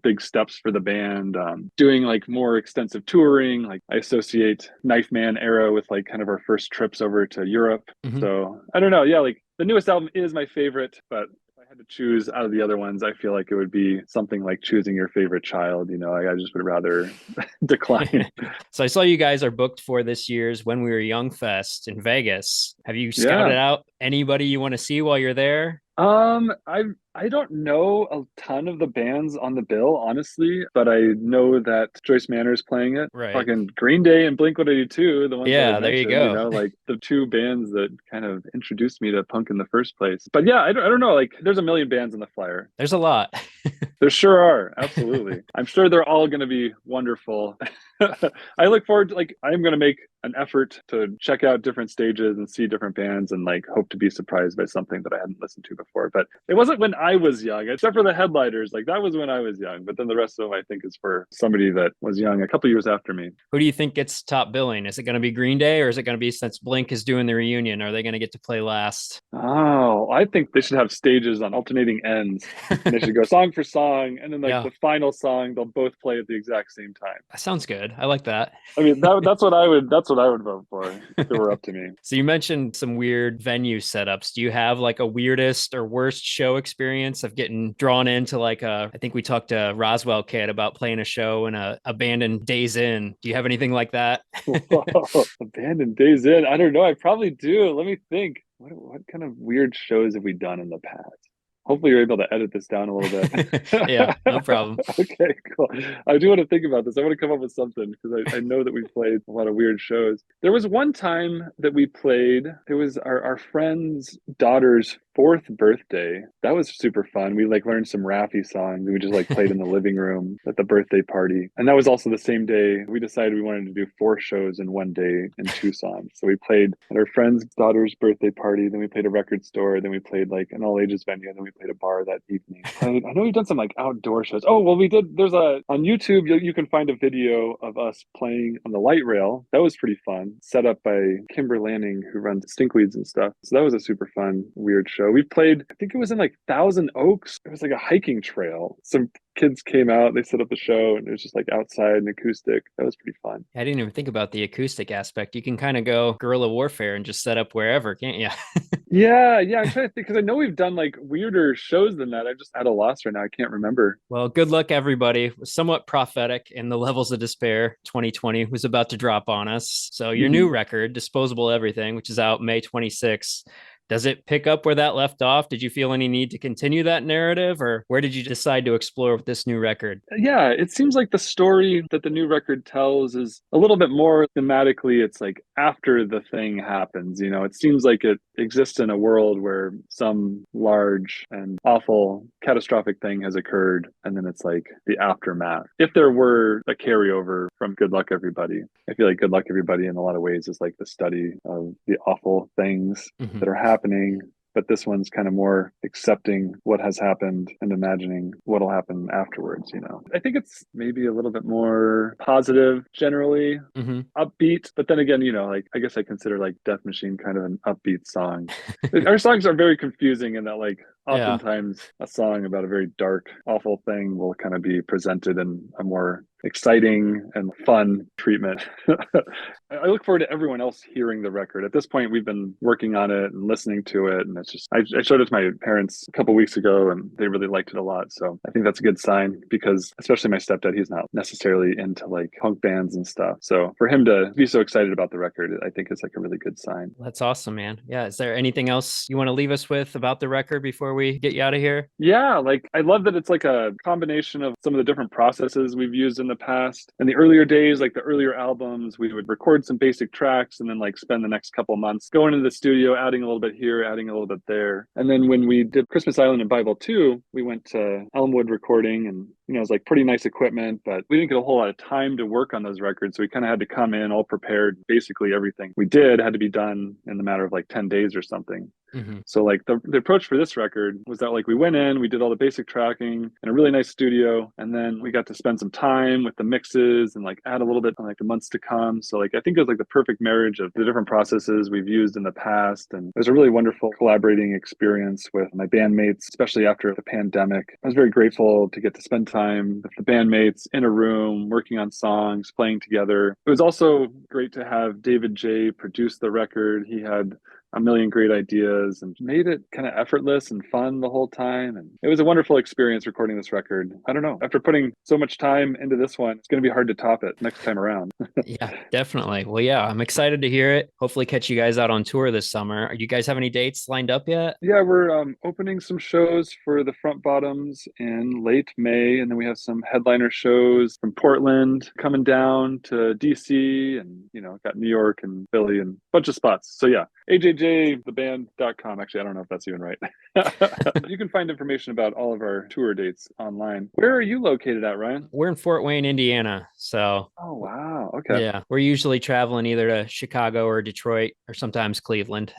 big steps for the band, doing like more extensive touring. Like I associate Knife Man era with like kind of our first trips over to Europe. So I don't know. Yeah, like the newest album is my favorite, but to choose out of the other ones, I feel like it would be something like choosing your favorite child. I just would rather decline. So I saw you guys are booked for this year's When We Were Young Fest in Vegas. Have you scouted out anybody you want to see while you're there? I don't know a ton of the bands on the bill, honestly, but I know that Joyce Manor's playing it. Right. Fucking Green Day and Blink-182, the ones that I there you mentioned, go. like the two bands that kind of introduced me to punk in the first place. But yeah, I don't know. Like there's a million bands on the flyer. There's a lot. There sure are. Absolutely. I'm sure they're all going to be wonderful. I look forward to, like, I'm going to make an effort to check out different stages and see different bands and like hope to be surprised by something that I hadn't listened to before. But it wasn't when I was young, except for the headliners. Like that was when I was young. But then the rest of them, I think, is for somebody that was young a couple years after me. Who do you think gets top billing? Is it going to be Green Day, or is it going to be, since Blink is doing the reunion, are they going to get to play last? Oh, I think they should have stages on alternating ends. And they should go song for song, and then like Yeah. the final song, they'll both play at the exact same time. That sounds good. I like that. I mean, that's what I would vote for if it were up to me. So you mentioned some weird venue setups. Do you have like a weirdest or worst show experience of getting drawn into like I think we talked to Roswell Kid about playing a show in a abandoned Days Inn. Do you have anything like that? Whoa, abandoned Days Inn. I don't know. I probably do. Let me think. What kind of weird shows have we done in the past? Hopefully you're able to edit this down a little bit. Yeah, no problem. Okay, cool. I do want to think about this. I want to come up with something because I know that we played a lot of weird shows. There was one time that we played, it was our friend's daughter's 4th birthday. That was super fun. We like learned some Raffi songs. We just like played in the living room at the birthday party. And that was also the same day we decided we wanted to do 4 shows in one day in Tucson. So we played at our friend's daughter's birthday party, then we played a record store, then we played like an all ages venue, and then we played a bar that evening. I know we've done some like outdoor shows. Oh, well, we did. There's on YouTube, you can find a video of us playing on the light rail. That was pretty fun. Set up by Kimber Lanning, who runs Stinkweeds and stuff. So that was a super fun, weird show. We played, I think it was in like Thousand Oaks. It was like a hiking trail. Some kids came out, they set up the show, and it was just like outside and acoustic. That was pretty fun. I didn't even think about the acoustic aspect. You can kind of go guerrilla warfare and just set up wherever, can't you? Yeah, I'm trying to think because I know we've done like weirder shows than that. I just at a loss right now. I can't remember. Well, good luck, everybody. Somewhat prophetic in the levels of despair. 2020 was about to drop on us. So your new record, Disposable Everything, which is out May 26th, does it pick up where that left off? Did you feel any need to continue that narrative, or where did you decide to explore with this new record? Yeah, it seems like the story that the new record tells is a little bit more thematically. It's like after the thing happens, it seems like it exists in a world where some large and awful catastrophic thing has occurred. And then it's like the aftermath. If there were a carryover from Good Luck Everybody, I feel like Good Luck Everybody in a lot of ways is like the study of the awful things that are happening, but this one's kind of more accepting what has happened and imagining what'll happen afterwards. I think it's maybe a little bit more positive, generally upbeat, but then again, like I guess I consider like Death Machine kind of an upbeat song. Our songs are very confusing in that like oftentimes a song about a very dark, awful thing will kind of be presented in a more exciting and fun treatment. I look forward to everyone else hearing the record. At this point, we've been working on it and listening to it, and it's just I showed it to my parents a couple weeks ago, and they really liked it a lot. So I think that's a good sign because especially my stepdad, he's not necessarily into like punk bands and stuff. So for him to be so excited about the record, I think is like a really good sign. That's awesome, man. Yeah. Is there anything else you want to leave us with about the record before we get you out of here? Yeah, like I love that it's like a combination of some of the different processes we've used in the past. In the earlier days, like the earlier albums, we would record some basic tracks and then like spend the next couple months going into the studio, adding a little bit here, adding a little bit there. And then when we did Christmas Island and Bible 2, we went to Elmwood recording, and it was like pretty nice equipment, but we didn't get a whole lot of time to work on those records. So we kind of had to come in all prepared. Basically everything we did had to be done in the matter of like 10 days or something. So like the approach for this record was that like we went in, we did all the basic tracking in a really nice studio, and then we got to spend some time with the mixes and like add a little bit in like the months to come. So like I think it was like the perfect marriage of the different processes we've used in the past, and it was a really wonderful collaborating experience with my bandmates, especially after the pandemic. I was very grateful to get to spend time with the bandmates in a room working on songs, playing together. It was also great to have David J produce the record. He had a million great ideas and made it kind of effortless and fun the whole time. And it was a wonderful experience recording this record. I don't know, after putting so much time into this one, it's going to be hard to top it next time around. Yeah, definitely. Well, yeah, I'm excited to hear it. Hopefully catch you guys out on tour this summer. Do you guys have any dates lined up yet? Yeah, we're opening some shows for the Front Bottoms in late May. And then we have some headliner shows from Portland coming down to DC, and, got New York and Philly and a bunch of spots. So yeah, AJJtheband.com. Actually, I don't know if that's even right. You can find information about all of our tour dates online. Where are you located at, Ryan? We're in Fort Wayne, Indiana. So Oh, wow. Okay. Yeah, we're usually traveling either to Chicago or Detroit or sometimes Cleveland.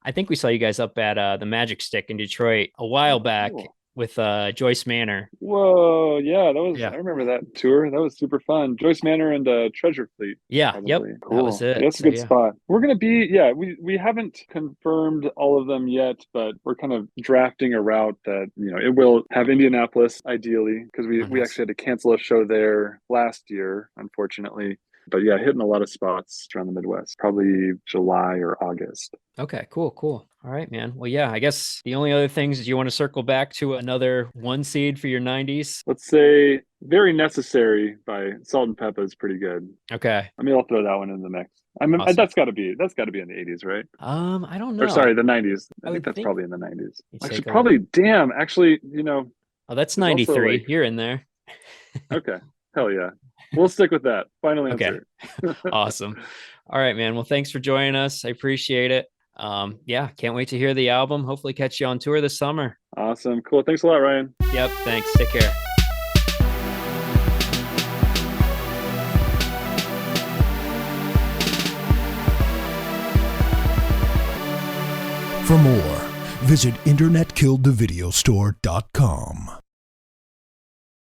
I think we saw you guys up at the Magic Stick in Detroit a while back Cool. with Joyce Manor. Whoa, yeah, Yeah. I remember that tour. That was super fun. Joyce Manor and Treasure Fleet. Yeah, yep. Probably. That was Cool. it. Yeah, that's a So good yeah. spot. We're gonna be, yeah, we haven't confirmed all of them yet, but we're kind of drafting a route that, it will have Indianapolis ideally, because we nice. actually had to cancel a show there last year, unfortunately. But yeah, hitting a lot of spots around the Midwest, probably July or August. Okay, cool. All right, man. Well, yeah, I guess the only other things is you want to circle back to another 1 seed for your 90s. Let's say Very Necessary by Salt and Peppa is pretty good. Okay. I mean, I'll throw that one in the mix. I mean, Awesome. that's got to be in the 80s, right? I don't know. Or sorry, the 90s. I I would think that's think probably in the 90s. you'd Actually, take a probably. Damn. Actually, Oh, that's there's also, 93. like- You're in there. okay. Hell yeah. We'll stick with that. Final Okay. answer. Awesome. All right, man. Well, thanks for joining us. I appreciate it. Yeah, can't wait to hear the album. Hopefully catch you on tour this summer. Awesome. Cool. Thanks a lot, Ryan. Yep. Thanks. Take care. For more, visit internetkilledthevideostore.com.